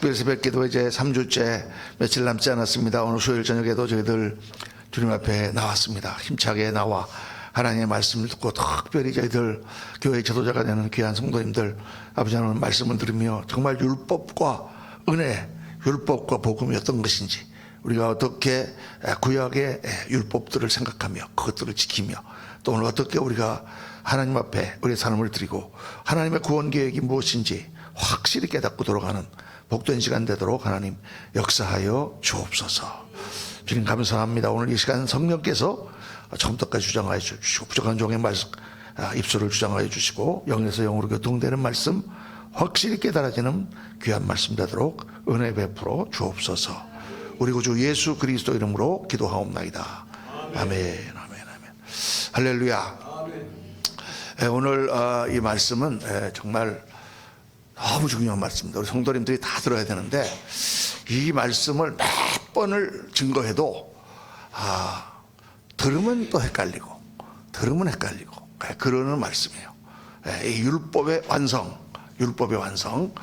특별 새벽 기도 이제 3주째 며칠 남지 않았습니다. 오늘 수요일 저녁에도 저희들 주님 앞에 나왔습니다. 힘차게 나와 하나님의 말씀을 듣고 특별히 저희들 교회 지도자가 되는 귀한 성도님들 아버지 하나님 말씀을 들으며 정말 율법과 은혜, 율법과 복음이 어떤 것인지 우리가 어떻게 구약의 율법들을 생각하며 그것들을 지키며 또 오늘 어떻게 우리가 하나님 앞에 우리의 삶을 드리고 하나님의 구원 계획이 무엇인지 확실히 깨닫고 돌아가는 복된 시간 되도록 하나님 역사하여 주옵소서. 주님 감사합니다. 오늘 이 시간 성령께서 처음부터까지 주장하여 주시고 부족한 종의 말씀 입술을 주장하여 주시고 영에서 영으로 교통되는 말씀 확실히 깨달아지는 귀한 말씀 되도록 은혜 베풀어 주옵소서. 우리 구주 예수 그리스도 이름으로 기도하옵나이다. 아멘. 할렐루야. 오늘 이 말씀은 정말 너무 중요한 말씀입니다. 우리 성도님들이 다 들어야 되는데 이 말씀을 몇 번을 증거해도 들으면 또 헷갈리고 그러는 말씀이에요. 이 율법의 완성,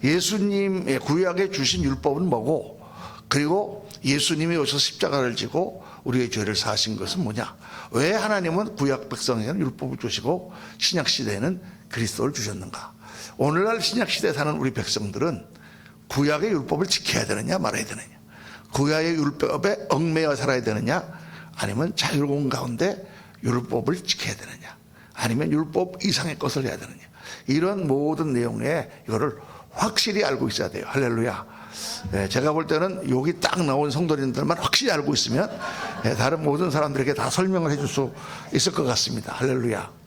예수님 구약에 주신 율법은 뭐고, 그리고 예수님이 오셔서 십자가를 지고 우리의 죄를 사하신 것은 뭐냐, 왜 하나님은 구약 백성에게는 율법을 주시고 신약 시대에는 그리스도를 주셨는가. 오늘날 신약 시대에 사는 우리 백성들은 구약의 율법을 지켜야 되느냐 말아야 되느냐, 구약의 율법에 얽매여 살아야 되느냐, 아니면 자유로운 가운데 율법을 지켜야 되느냐, 아니면 율법 이상의 것을 해야 되느냐, 이런 모든 내용에 이거를 확실히 알고 있어야 돼요. 할렐루야. 제가 볼 때는 여기 딱 나온 성도님들만 확실히 알고 있으면 다른 모든 사람들에게 다 설명을 해줄 수 있을 것 같습니다. 할렐루야.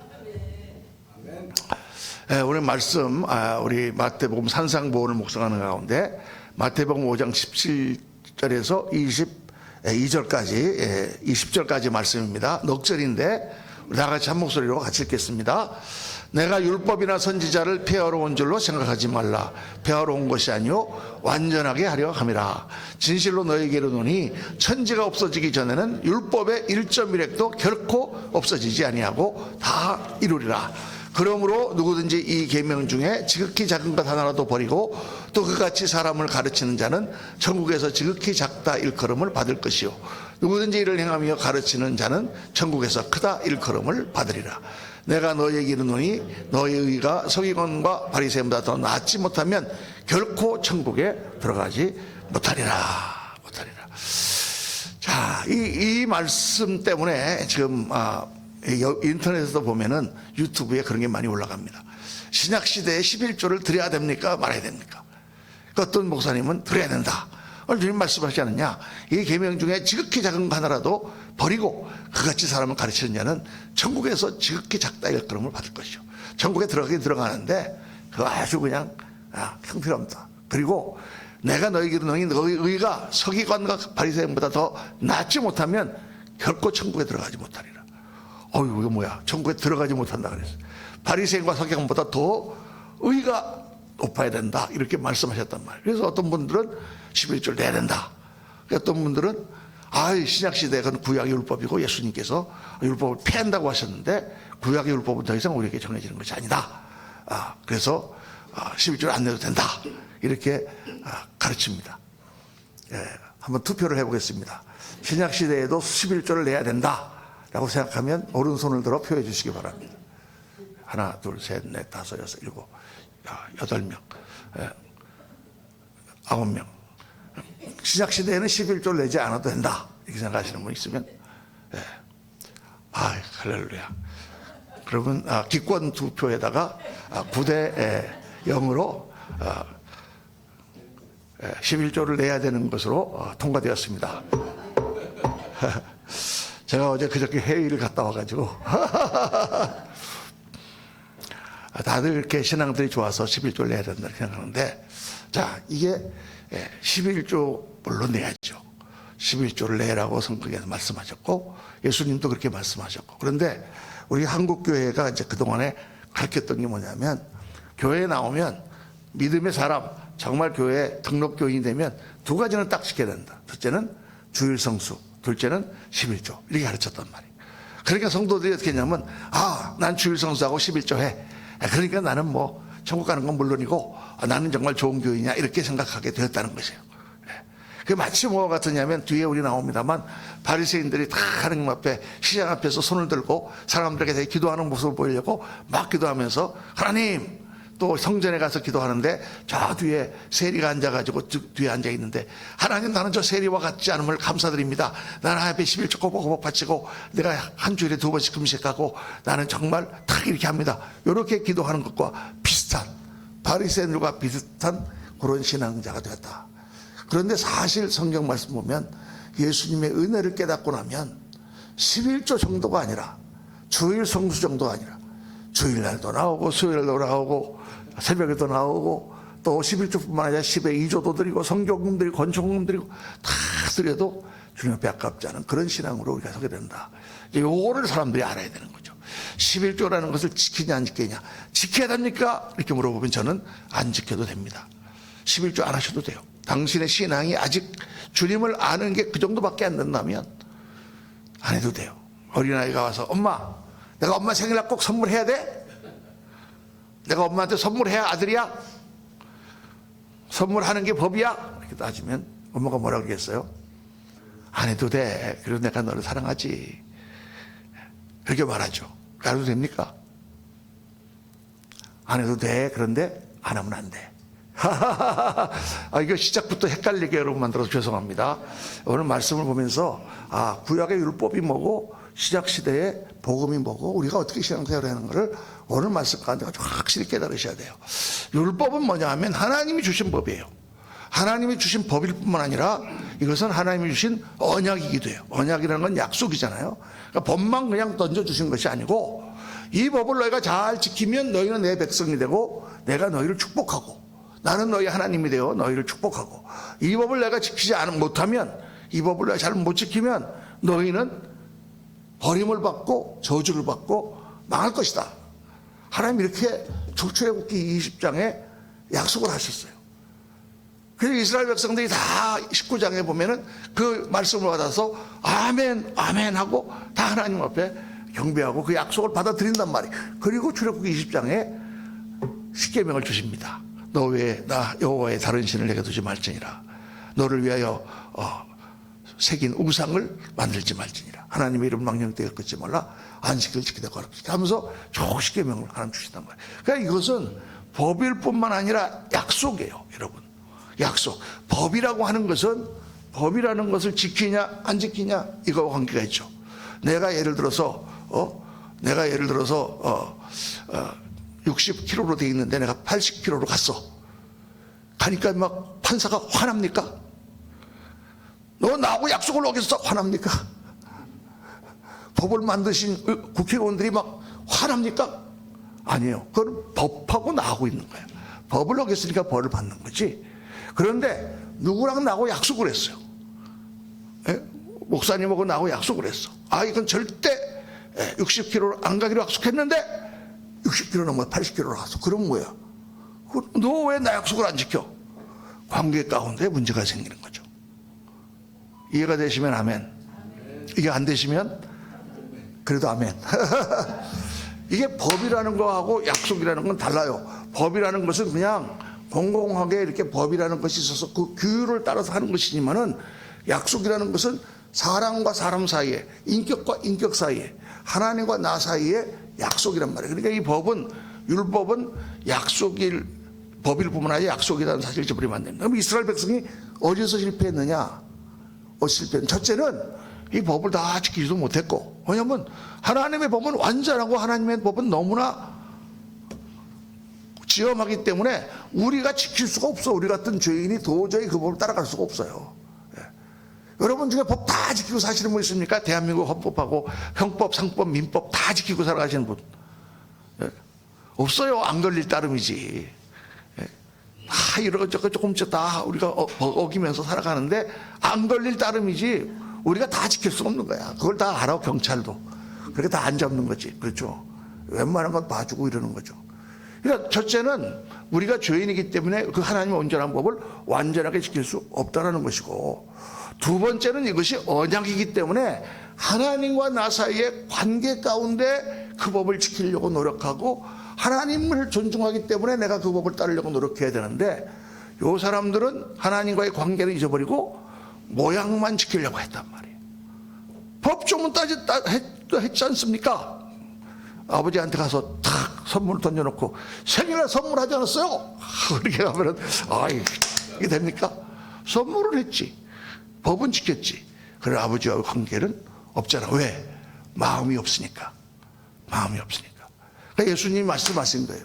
오늘 말씀 우리 마태복음 산상보훈을 묵상하는 가운데 마태복음 5장 17절에서 22절까지 20절까지 말씀입니다. 넉절인데 우리 다 같이 한 목소리로 같이 읽겠습니다. 내가 율법이나 선지자를 폐하러 온 줄로 생각하지 말라. 폐하러 온 것이 아니요 완전하게 하려 함이라. 진실로 너에게 이르노니 천지가 없어지기 전에는 율법의 1.1획도 결코 없어지지 아니하고 다 이루리라. 그러므로 누구든지 이 계명 중에 지극히 작은 것 하나라도 버리고 또 그같이 사람을 가르치는 자는 천국에서 지극히 작다 일컬음을 받을 것이요 누구든지 이를 행하며 가르치는 자는 천국에서 크다 일컬음을 받으리라. 내가 너에게 이르노니 너의 의가 서기관과 바리새인보다 더 낫지 못하면 결코 천국에 들어가지 못하리라. 자, 이 말씀 때문에 지금 인터넷에서 보면은 유튜브에 그런 게 많이 올라갑니다. 신약 시대에 11조를 드려야 됩니까 말아야 됩니까? 어떤 목사님은 드려야 된다. 오늘 주님 말씀하시지 않느냐, 이 계명 중에 지극히 작은 거 하나라도 버리고 그같이 사람을 가르치는 자는 천국에서 지극히 작다 일컬음을 받을 것이요 천국에 들어가긴 들어가는데 그거 아주 그냥 형편없다. 그리고 내가 너에게 이르노니 너의 의가 서기관과 바리새인보다 더 낫지 못하면 결코 천국에 들어가지 못하리라. 어휴, 이거 뭐야, 천국에 들어가지 못한다 그랬어. 바리새인과 서기관보다 더 의가 높아야 된다 이렇게 말씀하셨단 말이에요. 그래서 어떤 분들은 11조를 내야 된다. 어떤 분들은 신약시대에 그건 구약의 율법이고 예수님께서 율법을 폐한다고 하셨는데 구약의 율법은 더 이상 우리에게 정해지는 것이 아니다. 그래서 11조를 안 내도 된다 이렇게 가르칩니다. 한번 투표를 해보겠습니다. 신약시대에도 11조를 내야 된다 라고 생각하면 오른손을 들어 표해 주시기 바랍니다. 하나, 둘, 셋, 넷, 다섯, 여섯, 일곱, 8명, 9명. 신약시대에는 11조를 내지 않아도 된다 이렇게 생각하시는 분 있으면 할렐루야. 그러면 기권 투표에다가 9대 0으로 11조를 내야 되는 것으로 통과되었습니다. 제가 어제 그저께 회의를 갔다 와가지고 다들 이렇게 신앙들이 좋아서 11조를 내야 된다 생각하는데, 자, 이게 11조 물론 내야죠. 11조를 내라고 성경에서 말씀하셨고 예수님도 그렇게 말씀하셨고, 그런데 우리 한국교회가 이제 그동안에 가르쳤던 게 뭐냐면, 교회에 나오면 믿음의 사람, 정말 교회에 등록교인이 되면 두 가지는 딱 지켜야 된다. 첫째는 주일 성수, 둘째는 11조 이렇게 가르쳤단 말이에요. 그러니까 성도들이 어떻게 했냐면 난 주일 성수하고 11조 해. 그러니까 나는 뭐 천국 가는 건 물론이고 나는 정말 좋은 교인이냐 이렇게 생각하게 되었다는 것이에요. 그게 마치 뭐와 같으냐면 뒤에 우리 나옵니다만 바리새인들이 다 하나님 앞에 시장 앞에서 손을 들고 사람들에게 대해 기도하는 모습을 보이려고 막 기도하면서 하나님, 또 성전에 가서 기도하는데 저 뒤에 세리가 앉아가지고 뒤에 앉아 있는데 하나님, 나는 저 세리와 같지 않음을 감사드립니다. 나는 앞에 11조 꼬박꼬박 바치고 내가 한 주일에 2번씩 금식하고 나는 정말 탁 이렇게 합니다. 이렇게 기도하는 것과 비슷한, 바리새인들과 비슷한 그런 신앙자가 되었다. 그런데 사실 성경 말씀 보면 예수님의 은혜를 깨닫고 나면 11조 정도가 아니라 주일 성수 정도가 아니라 주일날도 나오고 수요일날도 나오고 새벽에도 나오고 또 11조뿐만 아니라 10에 2조도 드리고 성경금 드리고 건축금 드리고 다 드려도 주님 앞에 아깝지 않은 그런 신앙으로 우리가 서게 된다. 이거를 사람들이 알아야 되는 거죠. 11조라는 것을 지키냐 안 지키냐. 지켜야 됩니까? 이렇게 물어보면 저는 안 지켜도 됩니다. 11조 안 하셔도 돼요. 당신의 신앙이 아직 주님을 아는 게 그 정도밖에 안 된다면 안 해도 돼요. 어린아이가 와서 엄마, 내가 엄마 생일날 꼭 선물해야 돼? 내가 엄마한테 선물해야 아들이야? 선물하는 게 법이야? 이렇게 따지면 엄마가 뭐라 그러겠어요? 안 해도 돼. 그래도 내가 너를 사랑하지. 그렇게 말하죠. 안 해도 됩니까? 안 해도 돼. 그런데 안 하면 안 돼. 이거 시작부터 헷갈리게 여러분 만들어서 죄송합니다. 오늘 말씀을 보면서 구약의 율법이 뭐고 신약시대의 복음이 뭐고 우리가 어떻게 신앙생활을 하는 것을 오늘 말씀 가운데 확실히 깨달으셔야 돼요. 율법은 뭐냐 하면 하나님이 주신 법이에요. 하나님이 주신 법일 뿐만 아니라 이것은 하나님이 주신 언약이기도 해요. 언약이라는 건 약속이잖아요. 그러니까 법만 그냥 던져주신 것이 아니고 이 법을 너희가 잘 지키면 너희는 내 백성이 되고 내가 너희를 축복하고 나는 너희 하나님이 되어 너희를 축복하고 이 법을 내가 지키지 못하면 이 법을 내가 잘 못 지키면 너희는 버림을 받고 저주를 받고 망할 것이다. 하나님 이렇게 출애굽기 20장에 약속을 하셨어요. 그래서 이스라엘 백성들이 다 19장에 보면은 그 말씀을 받아서 아멘 아멘 하고 다 하나님 앞에 경배하고 그 약속을 받아들인단 말이에요. 그리고 출애굽기 20장에 십계명을 주십니다. 너 외에 나 여호와의 다른 신을 내게 두지 말지니라. 너를 위하여 새긴 우상을 만들지 말지니라. 하나님의 이름 망령되게 끊지 말라. 안식을 지키되 거룩하게 하면서 십계명을 하나님 주신단 말이에요. 그러니까 이것은 법일 뿐만 아니라 약속이에요. 여러분, 약속. 법이라고 하는 것은 법이라는 것을 지키냐 안 지키냐 이거와 관계가 있죠. 내가 예를 들어서 60kg로 돼 있는데 내가 80kg로 갔어. 가니까 막 판사가 화납니까? 너 나하고 약속을 어겼어. 화납니까? 법을 만드신 국회의원들이 막 화납니까? 아니에요. 그건 법하고 나하고 있는 거예요. 법을 어겼으니까 벌을 받는 거지. 그런데 누구랑 나하고 약속을 했어요. 목사님하고 나하고 약속을 했어. 이건 절대 60kg로 안 가기로 약속했는데 60kg 넘어 80kg로 갔어. 그럼 뭐야? 너 왜 나 약속을 안 지켜? 관계 가운데 문제가 생기는 거죠. 이해가 되시면 아멘. 이게 안 되시면 그래도 아멘. 이게 법이라는 거하고 약속이라는 건 달라요. 법이라는 것은 그냥 공공하게 이렇게 법이라는 것이 있어서 그 규율을 따라서 하는 것이지만은 약속이라는 것은 사람과 사람 사이에, 인격과 인격 사이에, 하나님과 나 사이에 약속이란 말이에요. 그러니까 이 법은, 율법은 법일 뿐만 아니라 약속이라는 사실을 잊어버리면 안 됩니다. 그럼 이스라엘 백성이 어디서 실패했느냐? 실패는 첫째는 이 법을 다 지키지도 못했고, 왜냐하면 하나님의 법은 완전하고 하나님의 법은 너무나 지엄하기 때문에 우리가 지킬 수가 없어. 우리 같은 죄인이 도저히 그 법을 따라갈 수가 없어요. 여러분 중에 법 다 지키고 사시는 분 있습니까? 대한민국 헌법하고 형법, 상법, 민법 다 지키고 살아가시는 분 없어요. 안 걸릴 따름이지. 이러저러 조금씩 다 우리가 어기면서 살아가는데 안 걸릴 따름이지 우리가 다 지킬 수 없는 거야. 그걸 다 알아. 경찰도 그렇게 다 안 잡는 거지. 그렇죠. 웬만한 건 봐주고 이러는 거죠. 그러니까 첫째는 우리가 죄인이기 때문에 그 하나님의 온전한 법을 완전하게 지킬 수 없다는 것이고, 두 번째는 이것이 언약이기 때문에 하나님과 나 사이의 관계 가운데 그 법을 지키려고 노력하고 하나님을 존중하기 때문에 내가 그 법을 따르려고 노력해야 되는데, 요 사람들은 하나님과의 관계를 잊어버리고 모양만 지키려고 했단 말이에요. 법조문 했지 않습니까? 아버지한테 가서 탁 선물을 던져놓고 생일날 선물하지 않았어요? 그렇게 하면은 이게 됩니까? 선물을 했지, 법은 지켰지. 그래 아버지와의 관계는 없잖아. 왜? 마음이 없으니까. 마음이 없으니까. 그러니까 예수님이 말씀하신 거예요.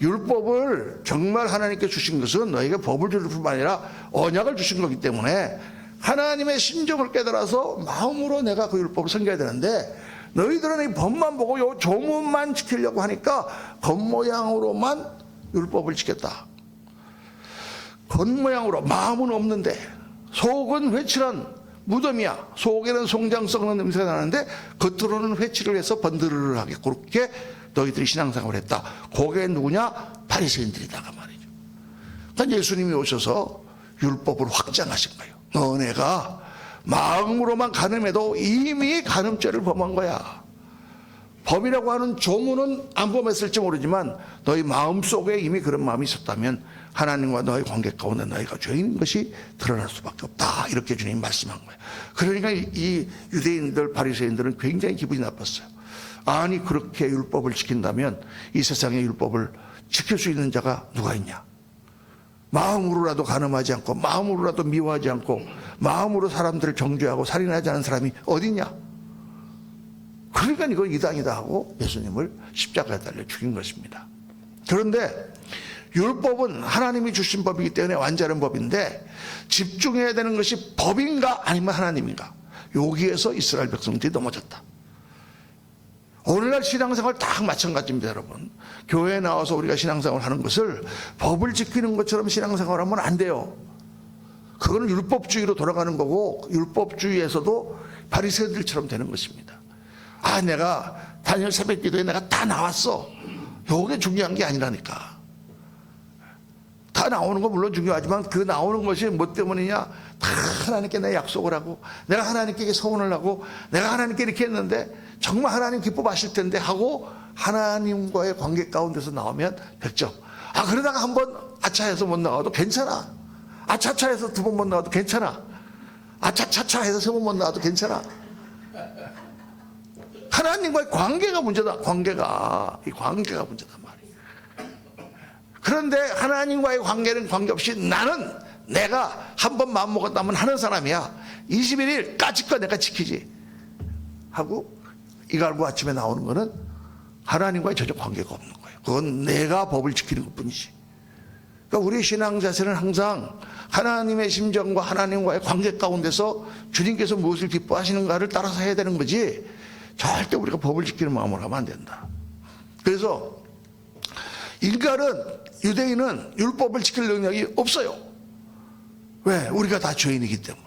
율법을 정말 하나님께 주신 것은 너에게 법을 줄 뿐만 아니라 언약을 주신 거기 때문에 하나님의 심정을 깨달아서 마음으로 내가 그 율법을 섬겨야 되는데, 너희들은 이 법만 보고 요 조문만 지키려고 하니까 겉모양으로만 율법을 지켰다. 겉모양으로, 마음은 없는데. 속은 회칠한 무덤이야. 속에는 송장 썩는 냄새가 나는데 겉으로는 회칠을 해서 번드르르하게 그렇게 너희들이 신앙생활을 했다. 그게 누구냐? 바리새인들이다가 말이죠. 그러니까 예수님이 오셔서 율법을 확장하신 거예요. 너네가 마음으로만 간음해도 이미 간음죄를 범한 거야. 법이라고 하는 조문은 안 범했을지 모르지만 너희 마음속에 이미 그런 마음이 있었다면 하나님과 너의 관계 가운데 너희가 죄인인 것이 드러날 수밖에 없다. 이렇게 주님이 말씀한 거예요. 그러니까 이 유대인들, 바리새인들은 굉장히 기분이 나빴어요. 아니 그렇게 율법을 지킨다면 이 세상의 율법을 지킬 수 있는 자가 누가 있냐? 마음으로라도 간음하지 않고, 마음으로라도 미워하지 않고, 마음으로 사람들을 정죄하고 살인하지 않은 사람이 어디냐? 그러니까 이건 이단이다 하고 예수님을 십자가에 달려 죽인 것입니다. 그런데 율법은 하나님이 주신 법이기 때문에 완전한 법인데, 집중해야 되는 것이 법인가 아니면 하나님인가, 여기에서 이스라엘 백성들이 넘어졌다. 오늘날 신앙생활 다 마찬가지입니다. 여러분, 교회에 나와서 우리가 신앙생활 하는 것을 법을 지키는 것처럼 신앙생활 하면 안 돼요. 그거는 율법주의로 돌아가는 거고, 율법주의에서도 바리새인들처럼 되는 것입니다. 내가 다니엘 새벽 기도에 내가 다 나왔어, 요게 중요한 게 아니라니까. 다 나오는 거 물론 중요하지만 그 나오는 것이 뭐 때문이냐? 다 하나님께 내 약속을 하고, 내가 하나님께 소원을 하고, 내가 하나님께 이렇게 했는데 정말 하나님 기뻐하실 텐데 하고 하나님과의 관계 가운데서 나오면 100점. 그러다가 한번 아차해서 못 나와도 괜찮아. 아차차해서 2번 못 나와도 괜찮아. 아차차차해서 3번 못 나와도 괜찮아. 하나님과의 관계가 문제다. 이 관계가 문제다 말이에요. 그런데 하나님과의 관계는 관계없이 나는 내가 한번 마음먹었다면 하는 사람이야. 21일 까짓거 내가 지키지 하고 이거 알고 아침에 나오는 거는 하나님과의 전혀 관계가 없는 거예요. 그건 내가 법을 지키는 것뿐이지. 그러니까 우리 신앙 자세는 항상 하나님의 심정과 하나님과의 관계 가운데서 주님께서 무엇을 기뻐하시는가를 따라서 해야 되는 거지, 절대 우리가 법을 지키는 마음으로 하면 안 된다. 그래서 인간은, 유대인은 율법을 지킬 능력이 없어요. 왜? 우리가 다 죄인이기 때문에.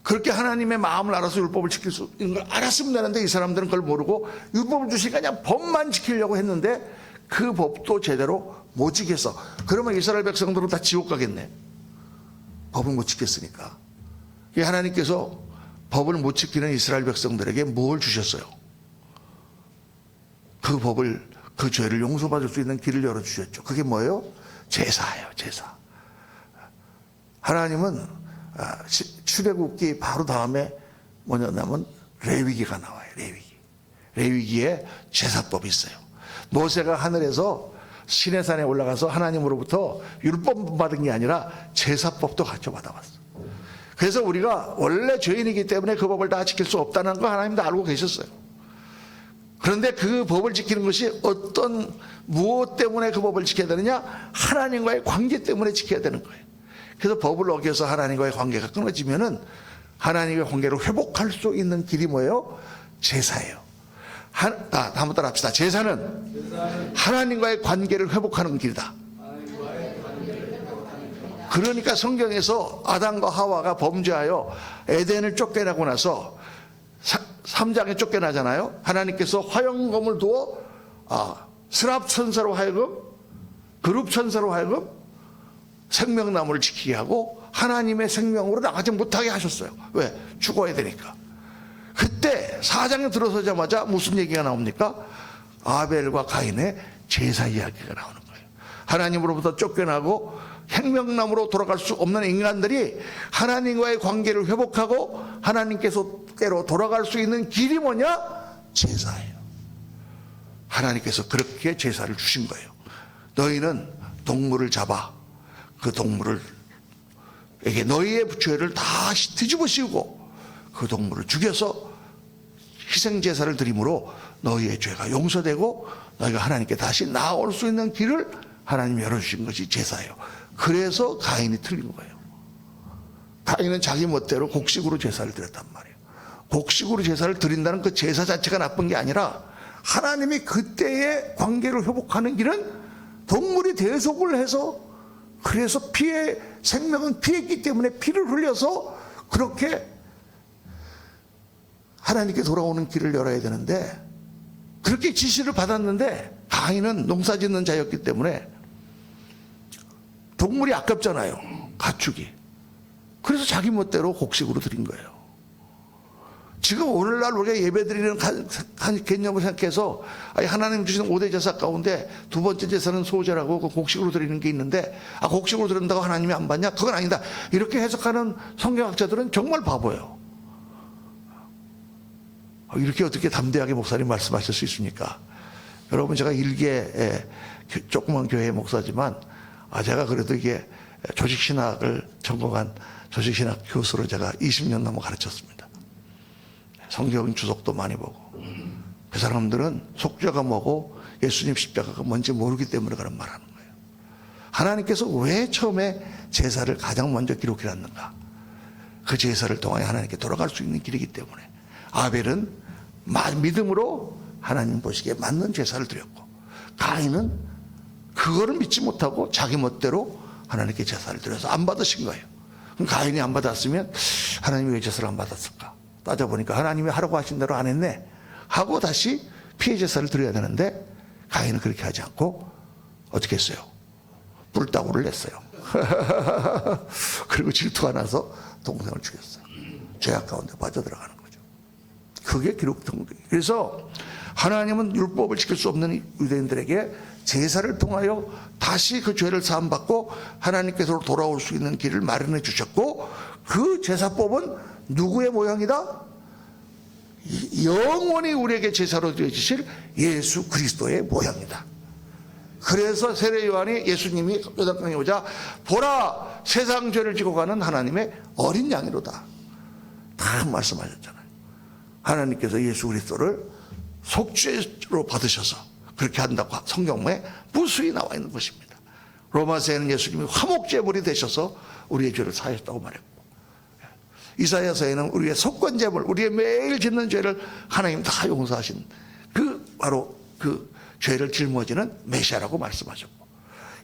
그렇게 하나님의 마음을 알아서 율법을 지킬 수 있는 걸 알았으면 되는데, 이 사람들은 그걸 모르고 율법을 주시니까 그냥 법만 지키려고 했는데 그 법도 제대로 못 지켰어. 그러면 이스라엘 백성들은 다 지옥 가겠네. 법을 못 지켰으니까. 하나님께서 법을 못 지키는 이스라엘 백성들에게 뭘 주셨어요? 그 법을, 그 죄를 용서받을 수 있는 길을 열어주셨죠. 그게 뭐예요? 제사예요. 제사. 하나님은 출애굽기 바로 다음에 뭐냐면 레위기가 나와요. 레위기에 제사법이 있어요. 모세가 하늘에서 시내산에 올라가서 하나님으로부터 율법 받은 게 아니라 제사법도 같이 받아왔어. 그래서 우리가 원래 죄인이기 때문에 그 법을 다 지킬 수 없다는 거 하나님도 알고 계셨어요. 그런데 그 법을 지키는 것이 무엇 때문에 그 법을 지켜야 되느냐? 하나님과의 관계 때문에 지켜야 되는 거예요. 그래서 법을 어겨서 하나님과의 관계가 끊어지면은 하나님과의 관계를 회복할 수 있는 길이 뭐예요? 제사예요. 한번 따라 합시다. 제사는 하나님과의 관계를 회복하는 길이다. 그러니까 성경에서 아담과 하와가 범죄하여 에덴을 쫓겨나고 나서 3장에 쫓겨나잖아요. 하나님께서 화영검을 두어 스랍 천사로 하여금, 그룹 천사로 하여금 생명나무를 지키게 하고 하나님의 생명으로 나가지 못하게 하셨어요. 왜? 죽어야 되니까. 그때 4장에 들어서자마자 무슨 얘기가 나옵니까? 아벨과 가인의 제사 이야기가 나오는 거예요. 하나님으로부터 쫓겨나고 생명나무로 돌아갈 수 없는 인간들이 하나님과의 관계를 회복하고 하나님께서께로 돌아갈 수 있는 길이 뭐냐? 제사예요. 하나님께서 그렇게 제사를 주신 거예요. 너희는 동물을 잡아 그 동물에게 너희의 죄를 다 뒤집어 씌우고 그 동물을 죽여서 희생제사를 드림으로 너희의 죄가 용서되고 너희가 하나님께 다시 나아올 수 있는 길을 하나님이 열어주신 것이 제사예요. 그래서 가인이 틀린 거예요. 가인은 자기 멋대로 곡식으로 제사를 드렸단 말이에요. 곡식으로 제사를 드린다는 그 제사 자체가 나쁜 게 아니라 하나님이 그때의 관계를 회복하는 길은 동물이 대속을 해서, 그래서 생명은 피했기 때문에 피를 흘려서 그렇게 하나님께 돌아오는 길을 열어야 되는데, 그렇게 지시를 받았는데 가인은 농사 짓는 자였기 때문에 동물이 아깝잖아요, 가축이. 그래서 자기 멋대로 곡식으로 드린 거예요. 지금 오늘날 우리가 예배드리는 개념을 생각해서 하나님 주신 5대 제사 가운데 두 번째 제사는 소제라고 그 곡식으로 드리는 게 있는데, 곡식으로 드린다고 하나님이 안 받냐? 그건 아니다. 이렇게 해석하는 성경학자들은 정말 바보예요. 이렇게 어떻게 담대하게 목사님 말씀하실 수 있습니까? 여러분, 제가 일개 조그만 교회 목사지만 제가 그래도 이게 조직신학을 전공한 조직신학 교수로 제가 20년 넘어 가르쳤습니다. 성경 주석도 많이 보고. 그 사람들은 속죄가 뭐고 예수님 십자가가 뭔지 모르기 때문에 그런 말 하는 거예요. 하나님께서 왜 처음에 제사를 가장 먼저 기록해놨는가? 그 제사를 통하여 하나님께 돌아갈 수 있는 길이기 때문에. 아벨은 믿음으로 하나님 보시기에 맞는 제사를 드렸고, 가인은 그거를 믿지 못하고 자기 멋대로 하나님께 제사를 드려서 안 받으신 거예요. 그럼 가인이 안 받았으면 하나님이 왜 제사를 안 받았을까? 따져보니까 하나님이 하라고 하신 대로 안 했네 하고 다시 피해 제사를 드려야 되는데, 가인은 그렇게 하지 않고 어떻게 했어요? 불따구를 냈어요. 그리고 질투가 나서 동생을 죽였어요. 죄악 가운데 빠져들어가는 거죠. 그게 기록된 거예요. 그래서 하나님은 율법을 지킬 수 없는 유대인들에게 제사를 통하여 다시 그 죄를 사함받고 하나님께서 돌아올 수 있는 길을 마련해 주셨고, 그 제사법은 누구의 모양이다? 영원히 우리에게 제사로 되어주실 예수 그리스도의 모양이다. 그래서 세례 요한이 예수님이 요단강에 오자 보라, 세상 죄를 지고 가는 하나님의 어린 양이로다 다 말씀하셨잖아요. 하나님께서 예수 그리스도를 속죄로 받으셔서 그렇게 한다고 성경에 무수히 나와 있는 것입니다. 로마서에는 예수님이 화목제물이 되셔서 우리의 죄를 사하셨다고 말했고, 이사야서에는 우리의 속건제물, 우리의 매일 짓는 죄를 하나님 다 용서하신 바로 그 죄를 짊어지는 메시아라고 말씀하셨고,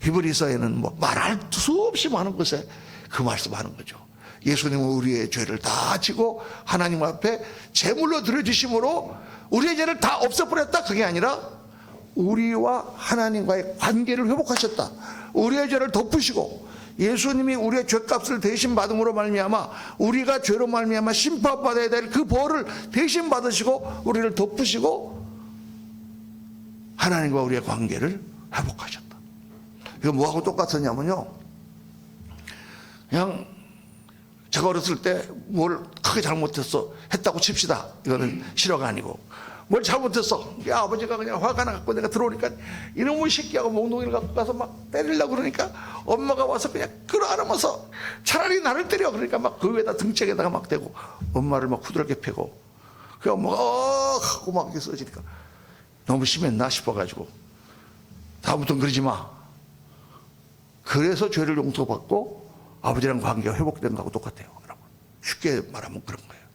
히브리서에는 말할 수 없이 많은 것에 그 말씀하는 거죠. 예수님은 우리의 죄를 다 지고 하나님 앞에 제물로 드려주심으로 우리의 죄를 다 없애버렸다. 그게 아니라 우리와 하나님과의 관계를 회복하셨다. 우리의 죄를 덮으시고, 예수님이 우리의 죄값을 대신 받음으로 말미암아 우리가 죄로 말미암아 심판받아야 될 그 벌을 대신 받으시고 우리를 덮으시고 하나님과 우리의 관계를 회복하셨다. 이거 뭐하고 똑같았냐면요, 그냥 제가 어렸을 때 뭘 크게 잘못했어 했다고 칩시다. 이거는 실화가 아니고, 뭘 잘못했어, 아버지가 그냥 화가 나갖고 내가 들어오니까 이놈의 새끼하고 몽둥이를 갖고 가서 막 때리려고 그러니까 엄마가 와서 그냥 끌어안으면서 차라리 나를 때려 그러니까 막 그 위에다 등짝에다가 막 대고 엄마를 막 후들게 패고, 그 엄마가 하고 막 이렇게 쓰러지니까 너무 심했나 싶어가지고 다음부터는 그러지 마. 그래서 죄를 용서받고 아버지랑 관계가 회복된 거하고 똑같아요. 여러분, 쉽게 말하면 그런 거예요.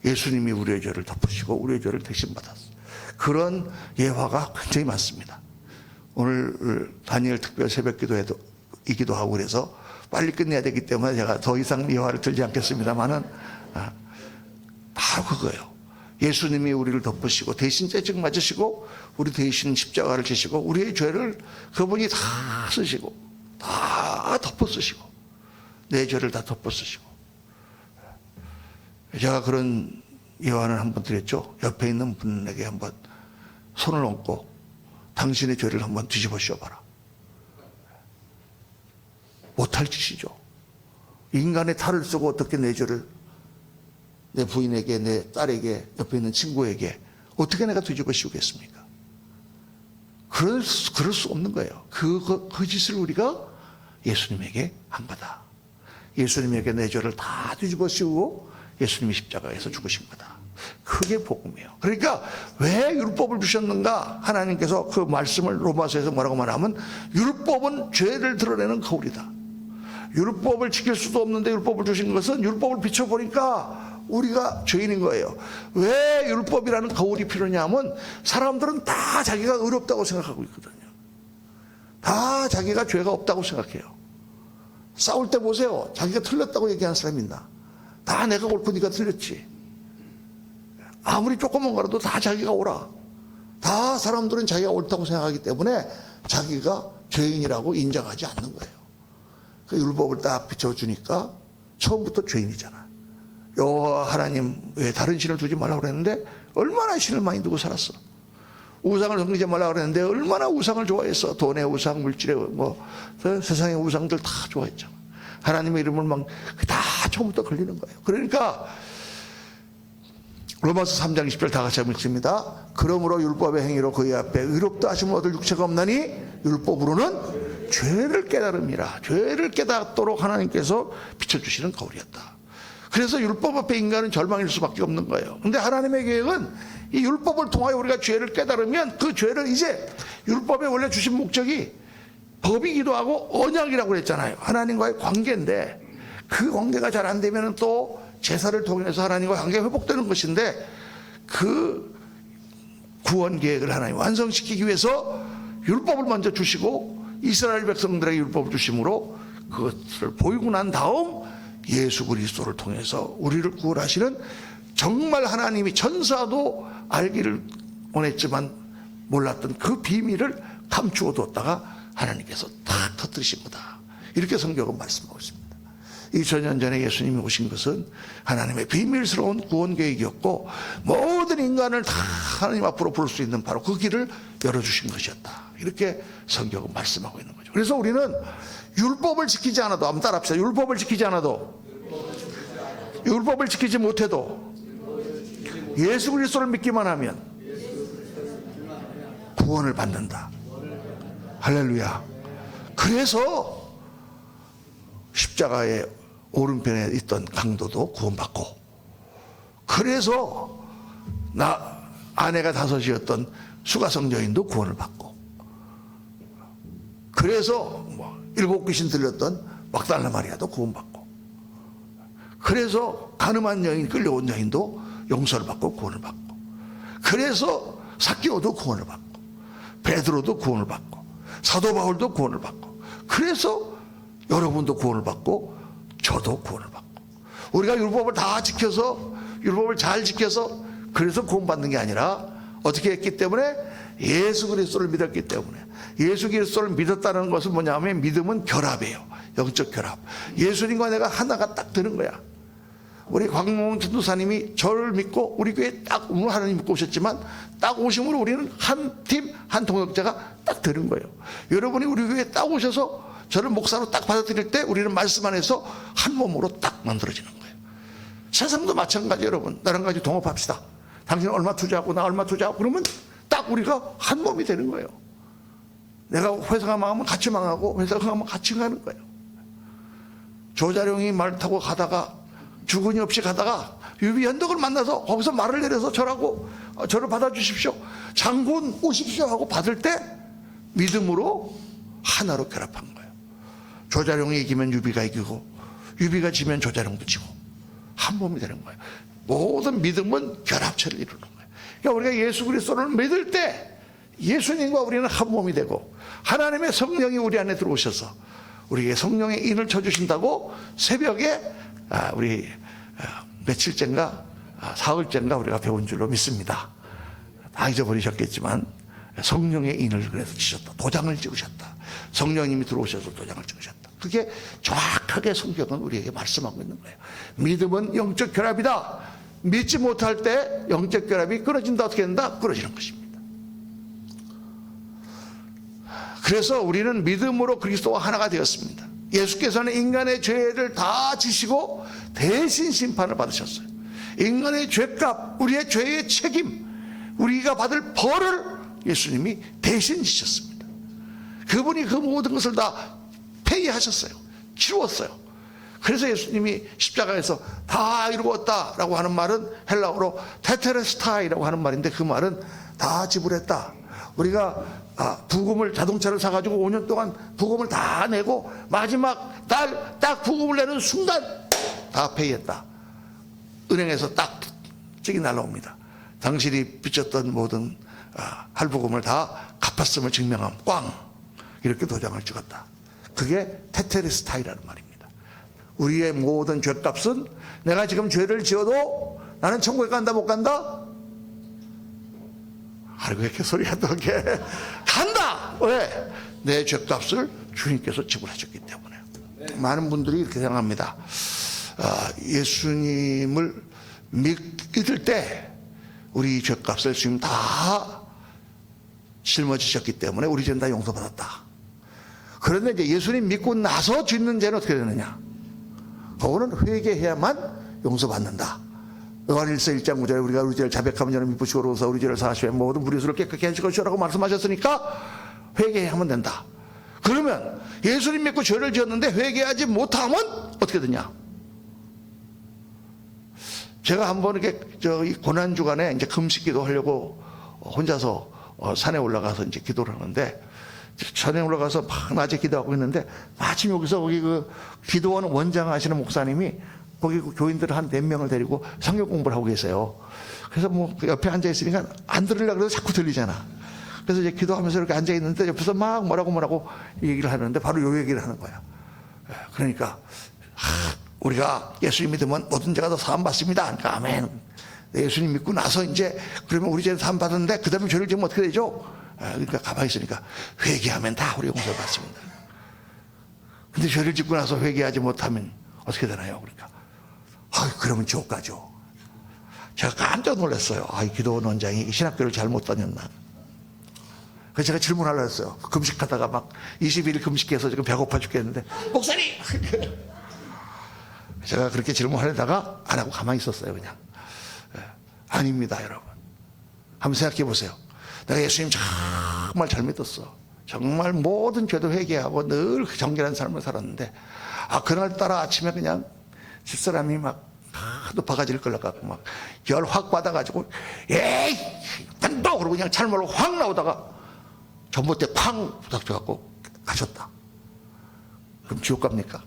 예수님이 우리의 죄를 덮으시고 우리의 죄를 대신 받았어요. 그런 예화가 굉장히 많습니다. 오늘 다니엘 특별 새벽 기도이기도 하고 그래서 빨리 끝내야 되기 때문에 제가 더 이상 예화를 들지 않겠습니다만은 바로 그거예요. 예수님이 우리를 덮으시고 대신 죄증 맞으시고 우리 대신 십자가를 지시고 우리의 죄를 그분이 다 쓰시고 다 덮어 쓰시고 내 죄를 다 덮어 쓰시고. 제가 그런 예화는 한번 드렸죠. 옆에 있는 분에게 한번 손을 얹고 당신의 죄를 한번 뒤집어 씌워봐라. 못할 짓이죠. 인간의 탈을 쓰고 어떻게 내 죄를 내 부인에게, 내 딸에게, 옆에 있는 친구에게 어떻게 내가 뒤집어 씌우겠습니까? 그럴 수 없는 거예요. 그 짓을 우리가 예수님에게 한 거다. 예수님에게 내 죄를 다 뒤집어 씌우고 예수님이 십자가에서 죽으신 거다. 그게 복음이에요. 그러니까 왜 율법을 주셨는가? 하나님께서 그 말씀을 로마서에서 뭐라고 말하면 율법은 죄를 드러내는 거울이다. 율법을 지킬 수도 없는데 율법을 주신 것은 율법을 비춰보니까 우리가 죄인인 거예요. 왜 율법이라는 거울이 필요냐면 사람들은 다 자기가 의롭다고 생각하고 있거든요. 다 자기가 죄가 없다고 생각해요. 싸울 때 보세요. 자기가 틀렸다고 얘기하는 사람이 있나? 다 내가 옳으니까 틀렸지. 아무리 조그만 거라도 다 자기가 옳아. 다 사람들은 자기가 옳다고 생각하기 때문에 자기가 죄인이라고 인정하지 않는 거예요. 그 율법을 딱 비춰주니까 처음부터 죄인이잖아. 여호와 하나님 왜 다른 신을 두지 말라고 그랬는데 얼마나 신을 많이 두고 살았어. 우상을 섬기지 말라고 그랬는데 얼마나 우상을 좋아했어. 돈의 우상, 물질의 세상의 우상들 다 좋아했잖아. 하나님의 이름을 막 다 처음부터 걸리는 거예요. 그러니까 로마서 3장 20절 다 같이 한번 읽습니다. 그러므로 율법의 행위로 그의 앞에 의롭다 하심을 얻을 육체가 없나니 율법으로는 죄를 깨달음이라. 죄를 깨닫도록 하나님께서 비춰주시는 거울이었다. 그래서 율법 앞에 인간은 절망일 수밖에 없는 거예요. 근데 하나님의 계획은 이 율법을 통하여 우리가 죄를 깨달으면 그 죄를 이제 율법에 원래 주신 목적이 법이기도 하고 언약이라고 그랬잖아요. 하나님과의 관계인데 그 관계가 잘 안 되면 또 제사를 통해서 하나님과 관계가 회복되는 것인데 그 구원 계획을 하나님 완성시키기 위해서 율법을 먼저 주시고 이스라엘 백성들에게 율법을 주심으로 그것을 보이고 난 다음 예수 그리스도를 통해서 우리를 구원하시는 정말 하나님이 천사도 알기를 원했지만 몰랐던 그 비밀을 감추어 뒀다가 하나님께서 다 터뜨리신 거다. 이렇게 성경은 말씀하고 있습니다. 2000년 전에 예수님이 오신 것은 하나님의 비밀스러운 구원 계획이었고 모든 인간을 다 하나님 앞으로 부를 수 있는 바로 그 길을 열어주신 것이었다. 이렇게 성경은 말씀하고 있는 거죠. 그래서 우리는 율법을 지키지 않아도, 한번 따라합시다. 율법을 지키지 않아도, 율법을 지키지 못해도 예수 그리스도를 믿기만 하면 구원을 받는다. 할렐루야. 그래서 십자가의 오른편에 있던 강도도 구원받고, 그래서 아내가 5이었던 수가성 여인도 구원을 받고, 그래서 7 귀신 들렸던 막달라 마리아도 구원받고, 그래서 가늠한 여인, 끌려온 여인도 용서를 받고 구원을 받고, 그래서 삭개오도 구원을 받고, 베드로도 구원을 받고, 사도 바울도 구원을 받고, 그래서 여러분도 구원을 받고 저도 구원을 받고, 우리가 율법을 다 지켜서, 율법을 잘 지켜서 그래서 구원받는 게 아니라 어떻게 했기 때문에? 예수 그리스도를 믿었기 때문에. 예수 그리스도를 믿었다는 것은 뭐냐면 믿음은 결합이에요. 영적 결합. 예수님과 내가 하나가 딱 되는 거야. 우리 광몽 전도사님이 저를 믿고 우리 교회에 딱 하나님 믿고 오셨지만 딱 오심으로 우리는 한 팀, 한 동역자가 딱 되는 거예요. 여러분이 우리 교회에 딱 오셔서 저를 목사로 딱 받아들일 때 우리는 말씀 안에서 한 몸으로 딱 만들어지는 거예요. 세상도 마찬가지. 여러분 나랑 같이 동업합시다. 당신 얼마 투자하고 나 얼마 투자하고 그러면 딱 우리가 한 몸이 되는 거예요. 내가 회사가 망하면 같이 망하고 회사가 망하면 같이 가는 거예요. 조자룡이 말 타고 가다가 주근이 없이 가다가 유비현덕을 만나서 거기서 말을 내려서 저를 받아주십시오, 장군 오십시오 하고 받을 때 믿음으로 하나로 결합한 거예요. 조자룡이 이기면 유비가 이기고 유비가 지면 조자룡도 지고 한 몸이 되는 거예요. 모든 믿음은 결합체를 이루는 거예요. 그러니까 우리가 예수 그리스도를 믿을 때 예수님과 우리는 한 몸이 되고 하나님의 성령이 우리 안에 들어오셔서 우리에게 성령의 인을 쳐주신다고 새벽에 우리 며칠째인가 사흘째인가 우리가 배운 줄로 믿습니다. 다 잊어버리셨겠지만 성령의 인을 그래서 치셨다. 도장을 찍으셨다. 성령님이 들어오셔서 도장을 찍으셨다. 그게 정확하게 성경은 우리에게 말씀하고 있는 거예요. 믿음은 영적 결합이다. 믿지 못할 때 영적 결합이 끊어진다. 어떻게 된다? 끊어지는 것입니다. 그래서 우리는 믿음으로 그리스도와 하나가 되었습니다. 예수께서는 인간의 죄를 다 지시고 대신 심판을 받으셨어요. 인간의 죄값, 우리의 죄의 책임, 우리가 받을 벌을 예수님이 대신 지셨습니다. 그분이 그 모든 것을 다 페이하셨어요. 치루었어요. 그래서 예수님이 십자가에서 다 이루었다라고 하는 말은 헬라어로 테테레스타이라고 하는 말인데, 그 말은 다 지불했다. 우리가 부금을, 자동차를 사가지고 5년 동안 부금을 다 내고 마지막 날 딱 부금을 내는 순간 다 페이했다. 은행에서 딱 찍이 날라옵니다. 당신이 빚졌던 모든 할부금을 다 갚았음을 증명함, 꽝, 이렇게 도장을 찍었다. 그게 테테레스타이라는 말입니다. 우리의 모든 죄값은, 내가 지금 죄를 지어도 나는 천국에 간다 못 간다? 왜 이렇게 소리가 나게 간다. 왜? 내 죄값을 주님께서 지불하셨기 때문에. 많은 분들이 이렇게 생각합니다. 예수님을 믿을 때 우리 죄값을 주님 다 짊어지셨기 때문에 우리 죄는 다 용서받았다. 그런데 이제 예수님 믿고 나서 짓는 죄는 어떻게 되느냐? 그거는 회개해야만 용서받는다. 요한일서 1장 9절에 우리가 우리 죄를 자백하면 저는 미쁘시고 로서 우리 죄를 사하시면 모든 무리 수를 깨끗게 하실 것이라고 말씀하셨으니까 회개하면 된다. 그러면 예수님 믿고 죄를 지었는데 회개하지 못하면 어떻게 되냐? 제가 한번 이렇게 이 고난 주간에 이제 금식기도 하려고 혼자서 산에 올라가서 이제 기도를 하는데, 산에 올라가서 막 낮에 기도하고 있는데 마침 여기서 거기 그 기도원 원장 하시는 목사님이 거기 교인들을 한 4명을 데리고 성경 공부를 하고 계세요. 그래서 뭐 옆에 앉아 있으니까 안 들으려고 해도 자꾸 들리잖아. 그래서 이제 기도하면서 이렇게 앉아 있는데 옆에서 막 뭐라고 얘기를 하는데 바로 요 얘기를 하는 거야. 그러니까 우리가 예수님 믿으면 모든 죄가 다 사함 받습니다. 그러니까 아멘. 예수님 믿고 나서 이제 그러면 우리 죄는 사함 받았는데 그 다음에 죄를 지으면 어떻게 되죠? 그러니까 가만히 있으니까 회개하면 다 우리 용서 받습니다. 근데 죄를 짓고 나서 회개하지 못하면 어떻게 되나요? 그러니까 그러면 지옥 가죠. 제가 깜짝 놀랐어요. 이 기도원 원장이 신학교를 잘못 다녔나. 그래서 제가 질문하려고 했어요. 금식하다가 막 21일 금식해서 지금 배고파 죽겠는데, 목사님! 제가 그렇게 질문하려다가 안 하고 가만히 있었어요. 그냥. 아닙니다, 여러분. 한번 생각해 보세요. 내가 예수님 정말 잘 믿었어. 정말 모든 죄도 회개하고 늘 정결한 삶을 살았는데, 그날따라 아침에 그냥 집사람이 막 하도 바가지를 끌려갖고 막 열 확 받아가지고 에이 또 그러고 그냥 잘못로 확 나오다가 전봇대 쾅 부닥쳐갖고 가셨다. 그럼 지옥 갑니까?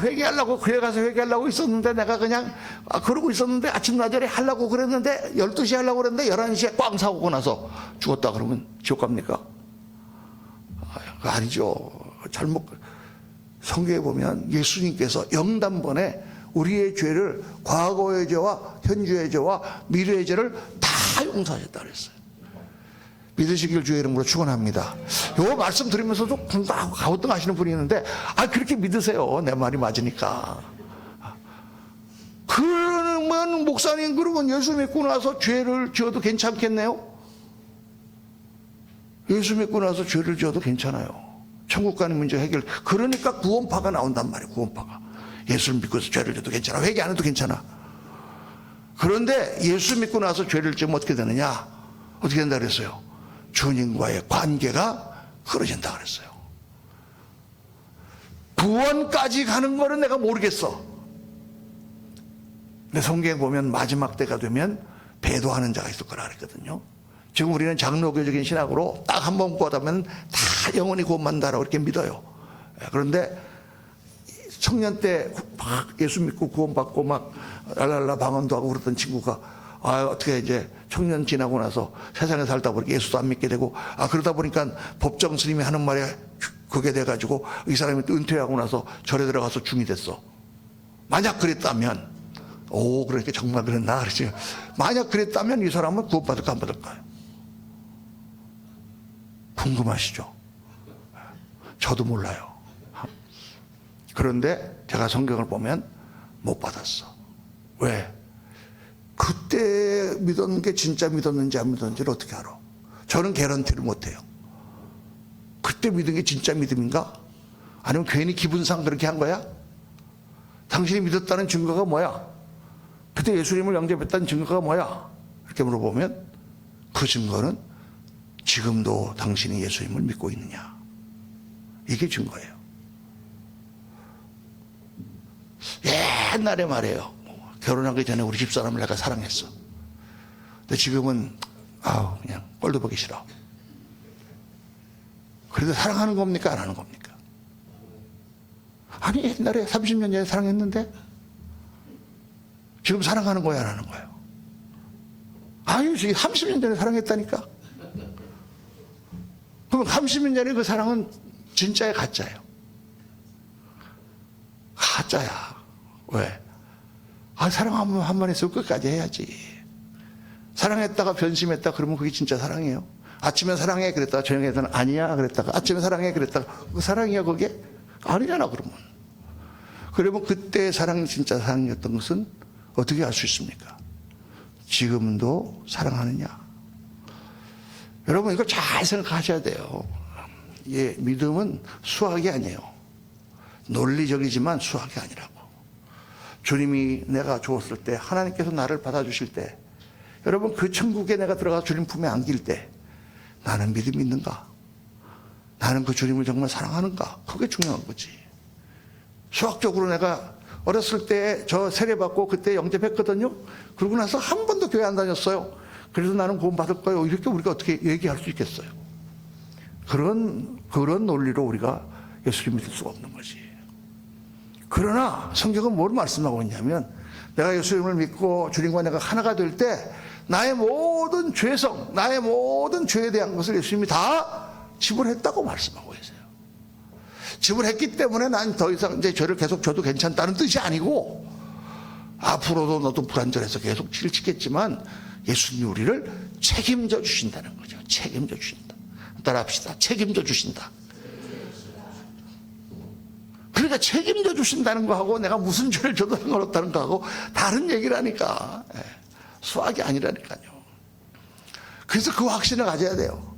회개하려고 그래 가서 회개하려고 있었는데, 내가 그냥 그러고 있었는데 아침 나절에 하려고 그랬는데 12시에 하려고 그랬는데 11시에 꽝 사고고 나서 죽었다. 그러면 지옥 갑니까? 아니죠. 잘못. 성경에 보면 예수님께서 영단번에 우리의 죄를, 과거의 죄와 현재의 죄와 미래의 죄를 다 용서하셨다 그랬어요. 믿으시길 주의 이름으로 축원합니다. 요 말씀 들으면서도 가우뚱하시는 분이 있는데, 그렇게 믿으세요. 내 말이 맞으니까. 그러면 목사님, 그러면 예수 믿고 나서 죄를 지어도 괜찮겠네요? 예수 믿고 나서 죄를 지어도 괜찮아요. 천국 가는 문제 해결. 그러니까 구원파가 나온단 말이에요. 구원파가. 예수를 믿고서 죄를 져도 괜찮아. 회개 안 해도 괜찮아. 그런데 예수 믿고 나서 죄를 지으면 어떻게 되느냐? 어떻게 된다 그랬어요? 주님과의 관계가 흐려진다 그랬어요. 구원까지 가는 거는 내가 모르겠어. 근데 성경에 보면 마지막 때가 되면 배도하는 자가 있을 거라 그랬거든요. 지금 우리는 장로교적인 신학으로 딱 한 번 구하다면 다 영원히 구원받는다라고 이렇게 믿어요. 그런데 청년 때 막 예수 믿고 구원받고 막 랄랄라 방언도 하고 그랬던 친구가 어떻게 이제 청년 지나고 나서 세상에 살다 보니까 예수도 안 믿게 되고, 그러다 보니까 법정 스님이 하는 말에 그게 돼가지고 이 사람이 또 은퇴하고 나서 절에 들어가서 중이 됐어. 만약 그랬다면, 그러니까 정말 그랬나 그러지. 만약 그랬다면 이 사람은 구원받을까 안 받을까요? 궁금하시죠? 저도 몰라요. 그런데 제가 성경을 보면 못 받았어. 왜? 그 그때 믿었는 게 진짜 믿었는지 안 믿었는지를 어떻게 알아? 저는 개런티를 못해요. 그때 믿은 게 진짜 믿음인가? 아니면 괜히 기분상 그렇게 한 거야? 당신이 믿었다는 증거가 뭐야? 그때 예수님을 영접했다는 증거가 뭐야? 이렇게 물어보면 그 증거는 지금도 당신이 예수님을 믿고 있느냐? 이게 증거예요. 옛날에 말이에요. 결혼하기 전에 우리 집사람을 내가 사랑했어. 근데 지금은 그냥 꼴도 보기 싫어. 그래도 사랑하는 겁니까? 안 하는 겁니까? 아니 옛날에 30년 전에 사랑했는데 지금 사랑하는 거야 안 하는 거예요? 아니 지금 30년 전에 사랑했다니까. 그럼 30년 전에 그 사랑은 진짜야 가짜예요? 가짜야. 왜? 사랑 한 번 했으면 끝까지 해야지. 사랑했다가 변심했다 그러면 그게 진짜 사랑이에요? 아침에 사랑해 그랬다가 저녁에는 아니야 그랬다가 아침에 사랑해 그랬다가 그 사랑이야 그게? 아니잖아 그러면. 그러면 그때 사랑이 진짜 사랑이었던 것은 어떻게 알 수 있습니까? 지금도 사랑하느냐? 여러분 이거 잘 생각하셔야 돼요. 예, 믿음은 수학이 아니에요. 논리적이지만 수학이 아니라고. 주님이 내가 죽었을 때 하나님께서 나를 받아주실 때 여러분 그 천국에 내가 들어가 주님 품에 안길 때 나는 믿음이 있는가? 나는 그 주님을 정말 사랑하는가? 그게 중요한 거지. 수학적으로 내가 어렸을 때 저 세례받고 그때 영접했거든요. 그러고 나서 한 번도 교회 안 다녔어요. 그래서 나는 구원 받을 거예요. 이렇게 우리가 어떻게 얘기할 수 있겠어요? 그런 논리로 우리가 예수를 믿을 수가 없는 거지. 그러나 성경은 뭘 말씀하고 있냐면 내가 예수님을 믿고 주님과 내가 하나가 될 때 나의 모든 죄성, 나의 모든 죄에 대한 것을 예수님이 다 지불했다고 말씀하고 계세요. 지불했기 때문에 난 더 이상 이제 죄를 계속 져도 괜찮다는 뜻이 아니고 앞으로도 너도 불완전해서 계속 죄를 짓겠지만 예수님이 우리를 책임져 주신다는 거죠. 책임져 주신다. 따라합시다. 책임져 주신다. 그러니까 책임져 주신다는 거하고 내가 무슨 죄를 져도 상관없다는 거하고 다른 얘기라니까. 수학이 아니라니까요. 그래서 그 확신을 가져야 돼요.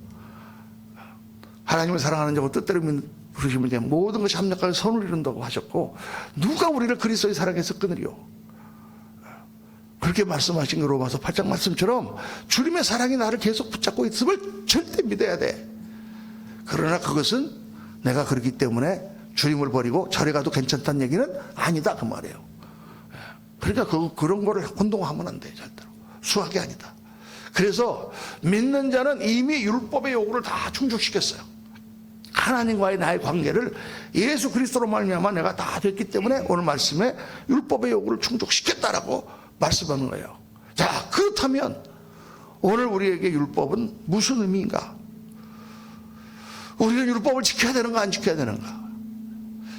하나님을 사랑하는 자고 뜻대로 부르시면 돼. 모든 것이 합력하여 선을 이룬다고 하셨고 누가 우리를 그리스도의 사랑에서 끊으리요? 그렇게 말씀하신 거 로마서 8장 말씀처럼 주님의 사랑이 나를 계속 붙잡고 있음을 절대 믿어야 돼. 그러나 그것은 내가 그렇기 때문에 주님을 버리고 절에 가도 괜찮다는 얘기는 아니다 그 말이에요. 그러니까 그런 거를 혼동하면 안 돼. 절대로. 수학이 아니다. 그래서 믿는 자는 이미 율법의 요구를 다 충족시켰어요. 하나님과의 나의 관계를 예수 그리스도로 말미암아 내가 다 됐기 때문에 오늘 말씀에 율법의 요구를 충족시켰다라고 말씀하는 거예요. 자, 그렇다면 오늘 우리에게 율법은 무슨 의미인가? 우리는 율법을 지켜야 되는가 안 지켜야 되는가?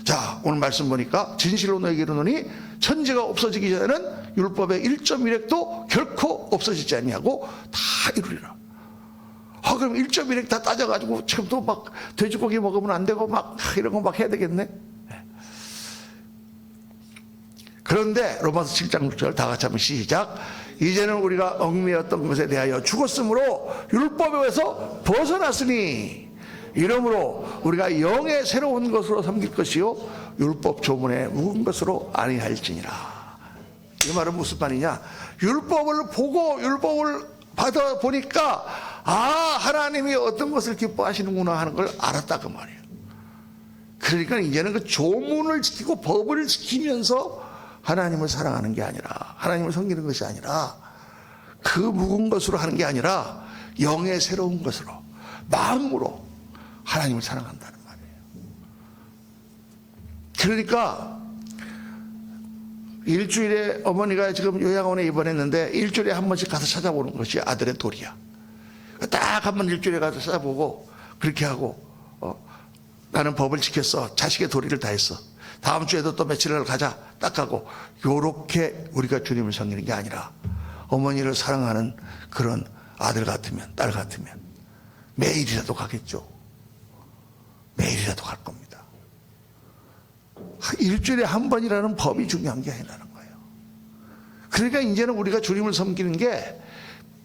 자, 오늘 말씀 보니까 진실로 너에게 이르노니 천지가 없어지기 전에는 율법의 1.1획도 결코 없어지지 아니하고 다 이루리라. 그럼 1.1획 다 따져가지고 지금도 막 돼지고기 먹으면 안 되고 막 이런 거 막 해야 되겠네. 그런데 로마서 7장 6절 다 같이 한번 시작. 이제는 우리가 얽매였던 것에 대하여 죽었으므로 율법에서 벗어났으니 이러므로 우리가 영의 새로운 것으로 섬길 것이요 율법 조문에 묵은 것으로 아니할지니라. 이 말은 무슨 말이냐? 율법을 보고 율법을 받아 보니까 하나님이 어떤 것을 기뻐하시는구나 하는 걸 알았다 그 말이에요. 그러니까 이제는 그 조문을 지키고 법을 지키면서 하나님을 사랑하는 게 아니라 하나님을 섬기는 것이 아니라 그 묵은 것으로 하는 게 아니라 영의 새로운 것으로 마음으로 하나님을 사랑한다는 말이에요. 그러니까 일주일에 어머니가 지금 요양원에 입원했는데 일주일에 한 번씩 가서 찾아보는 것이 아들의 도리야. 딱 한 번 일주일에 가서 찾아보고 그렇게 하고 나는 법을 지켰어. 자식의 도리를 다했어. 다음 주에도 또 며칠을 가자 딱 하고 요렇게 우리가 주님을 섬기는 게 아니라 어머니를 사랑하는 그런 아들 같으면 딸 같으면 매일이라도 가겠죠. 매일이라도 갈 겁니다. 일주일에 한 번이라는 법이 중요한 게 아니라는 거예요. 그러니까 이제는 우리가 주님을 섬기는 게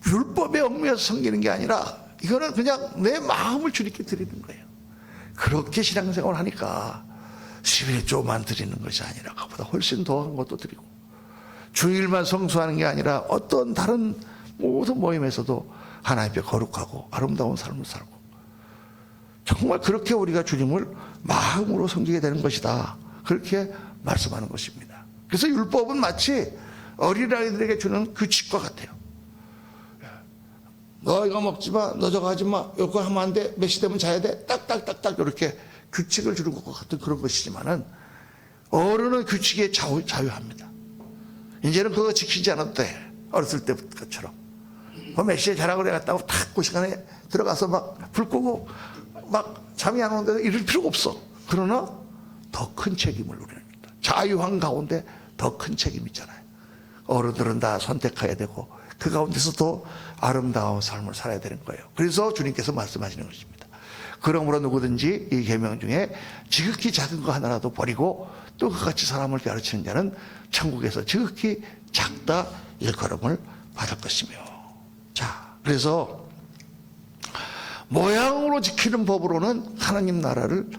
율법에 얽매여서 섬기는 게 아니라 이거는 그냥 내 마음을 주님께 드리는 거예요. 그렇게 신앙생활을 하니까 11조만 드리는 것이 아니라 그보다 훨씬 더한 것도 드리고, 주일만 성수하는 게 아니라 어떤 다른 모든 모임에서도 하나님 앞에 거룩하고 아름다운 삶을 살고, 정말 그렇게 우리가 주님을 마음으로 섬기게 되는 것이다, 그렇게 말씀하는 것입니다. 그래서 율법은 마치 어린아이들에게 주는 규칙과 같아요. 너 이거 먹지 마, 너 저거 하지 마, 이거 하면 안 돼, 몇 시 되면 자야 돼, 딱딱딱딱 이렇게 규칙을 주는 것과 같은 그런 것이지만은, 어른은 규칙에 자유합니다. 이제는 그거 지키지 않아도 돼. 어렸을 때처럼 몇 시에 자라고 그래갔다고 탁 그 시간에 들어가서 막 불 끄고 막 잠이 안 오는데 이럴 필요가 없어. 그러나 더 큰 책임을 우리는 입니다. 자유한 가운데 더 큰 책임이 있잖아요. 어른들은 다 선택해야 되고 그 가운데서 더 아름다운 삶을 살아야 되는 거예요. 그래서 주님께서 말씀하시는 것입니다. 그러므로 누구든지 이 계명 중에 지극히 작은 거 하나라도 버리고 또 그같이 사람을 가르치는 자는 천국에서 지극히 작다 일컬음을 받을 것이며. 자, 그래서 모양으로 지키는 법으로는 하나님 나라를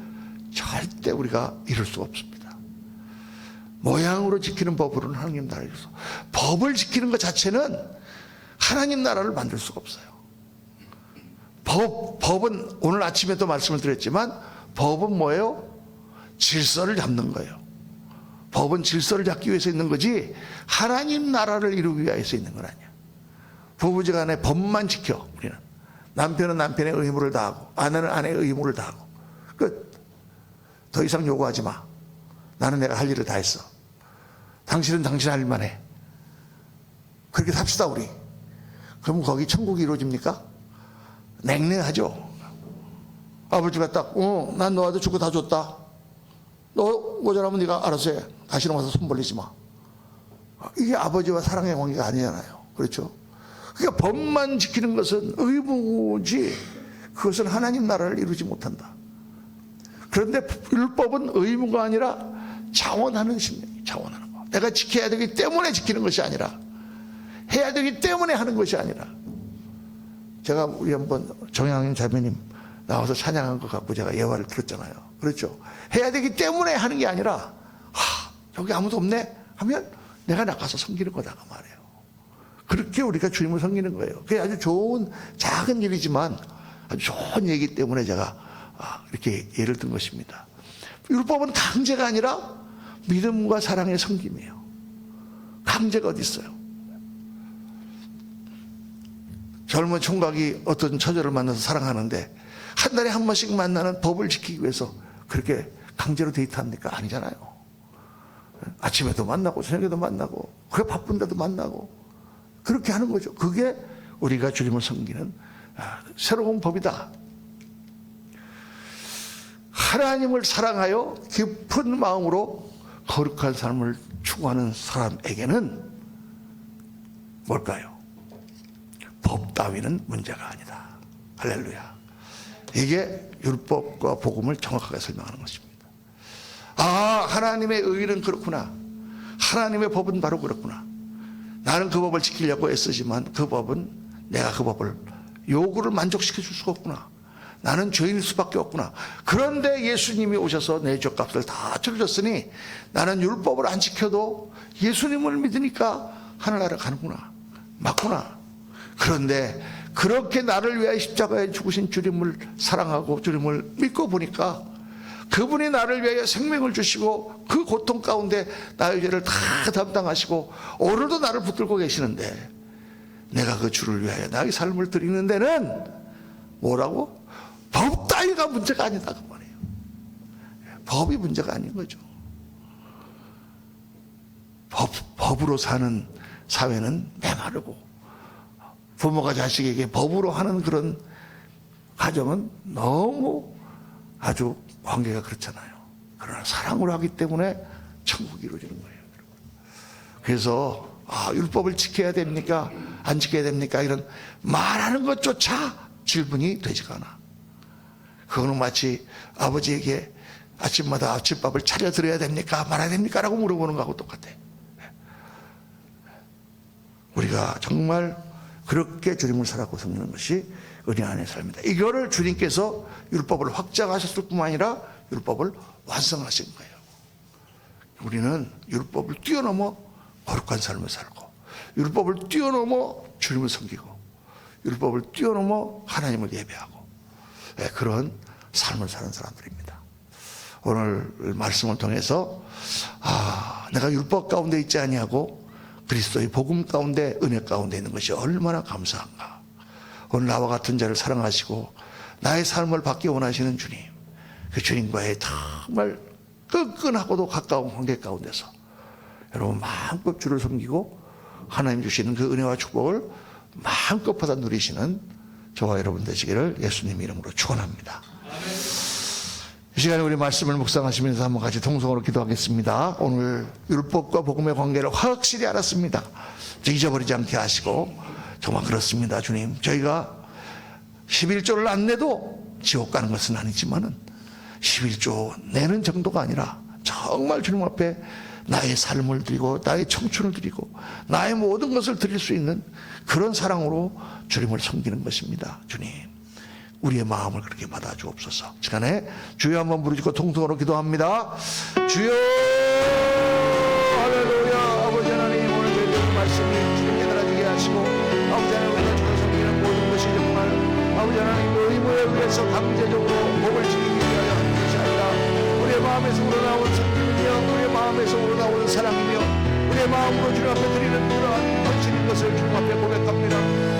절대 우리가 이룰 수가 없습니다. 모양으로 지키는 법으로는 하나님 나라를 이룰 수 없어요. 법을 지키는 것 자체는 하나님 나라를 만들 수가 없어요. 법은 오늘 아침에도 말씀을 드렸지만, 법은 뭐예요? 질서를 잡는 거예요. 법은 질서를 잡기 위해서 있는 거지 하나님 나라를 이루기 위해서 있는 건 아니야. 부부지간에 법만 지켜. 우리는 남편은 남편의 의무를 다하고 아내는 아내의 의무를 다하고 끝. 더 이상 요구하지 마. 나는 내가 할 일을 다 했어. 당신은 당신 할 일만 해. 그렇게 삽시다 우리. 그럼 거기 천국이 이루어집니까? 냉랭하죠. 아버지가 딱 난 너한테 줄 거 다 줬다. 너 모자라면 네가 알아서 해. 다시는 와서 손 벌리지 마. 이게 아버지와 사랑의 관계가 아니잖아요. 그렇죠? 그러니까 법만 지키는 것은 의무지 그것은 하나님 나라를 이루지 못한다. 그런데 율법은 의무가 아니라 자원하는 심령이 자원하는 거. 내가 지켜야 되기 때문에 지키는 것이 아니라, 해야 되기 때문에 하는 것이 아니라. 제가 우리 한번 정양님 자매님 나와서 찬양한 것 갖고 제가 예화를 들었잖아요. 그렇죠? 해야 되기 때문에 하는 게 아니라, 여기 아무도 없네 하면 내가 나가서 섬기는 거다 그 말이에요. 그렇게 우리가 주님을 섬기는 거예요. 그게 아주 좋은 작은 일이지만 아주 좋은 얘기 때문에 제가 이렇게 예를 든 것입니다. 율법은 강제가 아니라 믿음과 사랑의 섬김이에요. 강제가 어디 있어요? 젊은 총각이 어떤 처자를 만나서 사랑하는데 한 달에 한 번씩 만나는 법을 지키기 위해서 그렇게 강제로 데이트합니까? 아니잖아요. 아침에도 만나고 저녁에도 만나고 그게 바쁜데도 만나고 그렇게 하는 거죠. 그게 우리가 주님을 섬기는 새로운 법이다. 하나님을 사랑하여 깊은 마음으로 거룩한 삶을 추구하는 사람에게는 뭘까요? 법 따위는 문제가 아니다. 할렐루야. 이게 율법과 복음을 정확하게 설명하는 것입니다. 하나님의 의는 그렇구나. 하나님의 법은 바로 그렇구나. 나는 그 법을 지키려고 애쓰지만 그 법은 내가 그 법을 요구를 만족시켜 줄 수가 없구나. 나는 죄인일 수밖에 없구나. 그런데 예수님이 오셔서 내 죄값을 다 치러줬으니 나는 율법을 안 지켜도 예수님을 믿으니까 하늘나라 가는구나. 맞구나. 그런데 그렇게 나를 위하여 십자가에 죽으신 주님을 사랑하고 주님을 믿고 보니까 그분이 나를 위하여 생명을 주시고 그 고통 가운데 나의 죄를 다 담당하시고 오늘도 나를 붙들고 계시는데 내가 그 주를 위하여 나의 삶을 드리는 데는 뭐라고? 법 따위가 문제가 아니다 그 말이에요. 법이 문제가 아닌 거죠. 법으로 사는 사회는 메마르고 부모가 자식에게 법으로 하는 그런 가정은 너무 아주 관계가 그렇잖아요. 그러나 사랑으로 하기 때문에 천국이 이루어지는 거예요. 그래서 율법을 지켜야 됩니까? 안 지켜야 됩니까? 이런 말하는 것조차 질문이 되지가 않아. 그거는 마치 아버지에게 아침마다 아침밥을 차려드려야 됩니까? 말아야 됩니까? 라고 물어보는 거하고 똑같아. 우리가 정말 그렇게 주님을 살아고 섬기는 것이 은혜 안의 삶이다. 이거를 주님께서 율법을 확장하셨을 뿐만 아니라 율법을 완성하신 거예요. 우리는 율법을 뛰어넘어 거룩한 삶을 살고, 율법을 뛰어넘어 주님을 섬기고, 율법을 뛰어넘어 하나님을 예배하고, 그런 삶을 사는 사람들입니다. 오늘 말씀을 통해서 내가 율법 가운데 있지 아니하고 그리스도의 복음 가운데, 은혜 가운데 있는 것이 얼마나 감사한가. 오늘 나와 같은 자를 사랑하시고 나의 삶을 받기 원하시는 주님, 그 주님과의 정말 끈끈하고도 가까운 관계 가운데서 여러분 마음껏 주를 섬기고 하나님 주시는 그 은혜와 축복을 마음껏 받아 누리시는 저와 여러분 되시기를 예수님 이름으로 축원합니다. 이 시간에 우리 말씀을 묵상하시면서 한번 같이 통성으로 기도하겠습니다. 오늘 율법과 복음의 관계를 확실히 알았습니다. 잊어버리지 않게 하시고, 정말 그렇습니다. 주님, 저희가 11조를 안 내도 지옥 가는 것은 아니지만은 11조 내는 정도가 아니라 정말 주님 앞에 나의 삶을 드리고 나의 청춘을 드리고 나의 모든 것을 드릴 수 있는 그런 사랑으로 주님을 섬기는 것입니다. 주님, 우리의 마음을 그렇게 받아주옵소서. 시간에 주여 한번 부르짖고 통성으로 기도합니다. 주여, 할렐루야. 아버지 하나님, 오늘 저희들 말씀이 주님께 달아지게 하시고, 아버지 하나님, 우리가 주를 섬기는 모든 것이 정말 아버지 하나님 의무에 의해서 강제적으로 복을 지키기 위하여 하는 것이 아니라 우리의 마음에서 우러나온 섬김이며 우리의 마음에서 우러나오는 사랑이며 우리의 마음으로 주님 앞에 드리는 그러한 헌신인 것을 주님 앞에 고백합니다.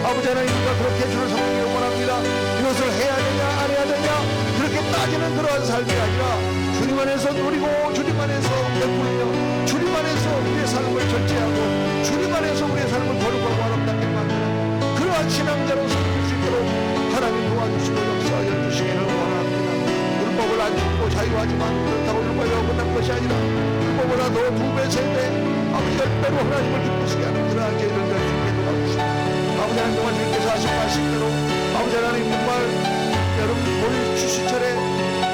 아버지 하나님, 우리가 그렇게 주를 섬기기 원합니다. 이것을 해야 되냐 안 해야 되냐 그렇게 따지는 그러한 삶이 아니라 주님 안에서 누리고 주님 안에서 베풀며 주님 안에서 우리의 삶을 절제하고 주님 안에서 우리의 삶을 거룩하고 아름답게 만드는 그러한 신앙자로 섬길 수 있도록 하나님 도와주시고 역사하여 주시기를 원합니다. 율법을 안 죽고 자유하지만 그렇다고 율법이 끝난 것이 아니라 율법보다 더 2배, 3배, 아버지 10배로 하나님을 기쁘시게 하는 그러한 저희들 주님께 도와주시고, 아버지 하나님 동안 주님께서 하신 말씀대로 아버지 하나님 정말 여름 볼 추수철에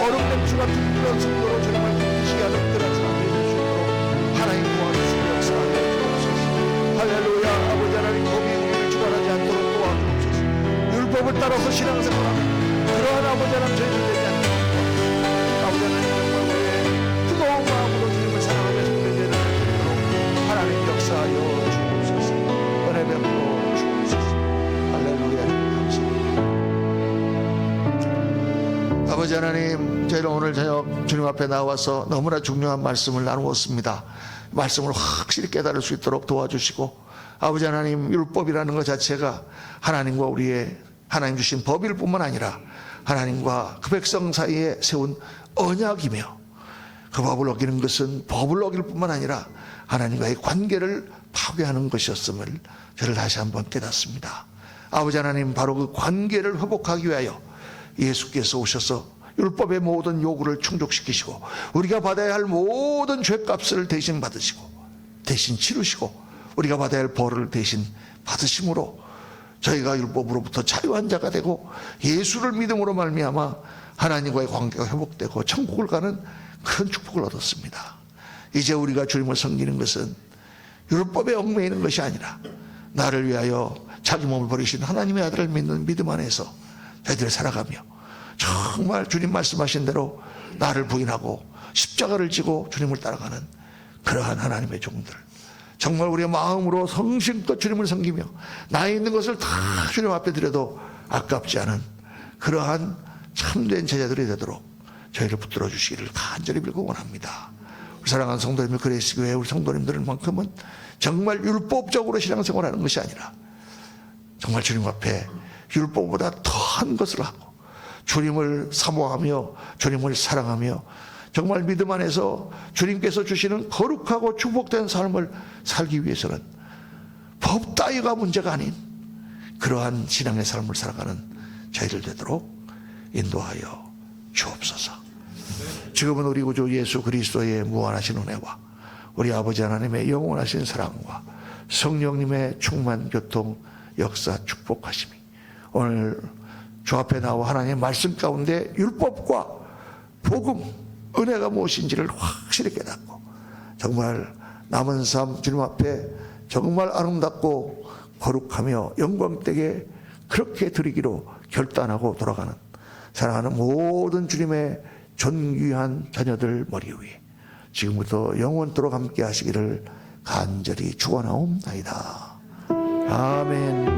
얼음 냉수 같은 그런 성도로 주님을 기쁘시게 하는 그런 사람들이 될 수 있도록 하나님 도와주시고 역사하여 주옵소서. 할렐루야. 아버지 하나님, 법이 우리를 주관하지 않도록 도와주옵소서. 율법을 따라서 신앙생활하는 그러한 아버지 하나님 저희들 되지 않도록 아버지 하나님 정말 우리의 뜨거운 마음으로 주님을 사랑하며 섬기는 되는 되도록 하나님 역사하여 주옵소서. 은혜 베풀어 주옵소서. 할렐루야. 아버지 하나님, 저희는 오늘 저녁 주님 앞에 나와서 너무나 중요한 말씀을 나누었습니다. 말씀을 확실히 깨달을 수 있도록 도와주시고, 아버지 하나님, 율법이라는 것 자체가 하나님과 우리의 하나님 주신 법일 뿐만 아니라 하나님과 그 백성 사이에 세운 언약이며, 그 법을 어기는 것은 법을 어길 뿐만 아니라 하나님과의 관계를 파괴하는 것이었음을 저를 다시 한번 깨닫습니다. 아버지 하나님, 바로 그 관계를 회복하기 위하여 예수께서 오셔서 율법의 모든 요구를 충족시키시고 우리가 받아야 할 모든 죄값을 대신 받으시고 대신 치르시고 우리가 받아야 할 벌을 대신 받으심으로 저희가 율법으로부터 자유한 자가 되고 예수를 믿음으로 말미암아 하나님과의 관계가 회복되고 천국을 가는 큰 축복을 얻었습니다. 이제 우리가 주님을 섬기는 것은 율법에 얽매이는 것이 아니라 나를 위하여 자기 몸을 버리신 하나님의 아들을 믿는 믿음 안에서 저희들이 살아가며 정말 주님 말씀하신 대로 나를 부인하고 십자가를 지고 주님을 따라가는 그러한 하나님의 종들, 정말 우리의 마음으로 성심껏 주님을 섬기며 나에 있는 것을 다 주님 앞에 드려도 아깝지 않은 그러한 참된 제자들이 되도록 저희를 붙들어 주시기를 간절히 빌고 원합니다. 우리 사랑하는 성도님들, 그러시기 위해 우리 성도님들만큼은 정말 율법적으로 신앙생활하는 것이 아니라 정말 주님 앞에 율법보다 더한 것을 하고 주님을 사모하며 주님을 사랑하며 정말 믿음 안에서 주님께서 주시는 거룩하고 축복된 삶을 살기 위해서는 법 따위가 문제가 아닌 그러한 신앙의 삶을 살아가는 저희들 되도록 인도하여 주옵소서. 지금은 우리 구주 예수 그리스도의 무한하신 은혜와 우리 아버지 하나님의 영원하신 사랑과 성령님의 충만 교통 역사 축복하심이 오늘 주 앞에 나와 하나님의 말씀 가운데 율법과 복음, 은혜가 무엇인지를 확실히 깨닫고 정말 남은 삶 주님 앞에 정말 아름답고 거룩하며 영광되게 그렇게 드리기로 결단하고 돌아가는 사랑하는 모든 주님의 존귀한 자녀들 머리 위에 지금부터 영원토록 함께 하시기를 간절히 축원하옵나이다. 아멘.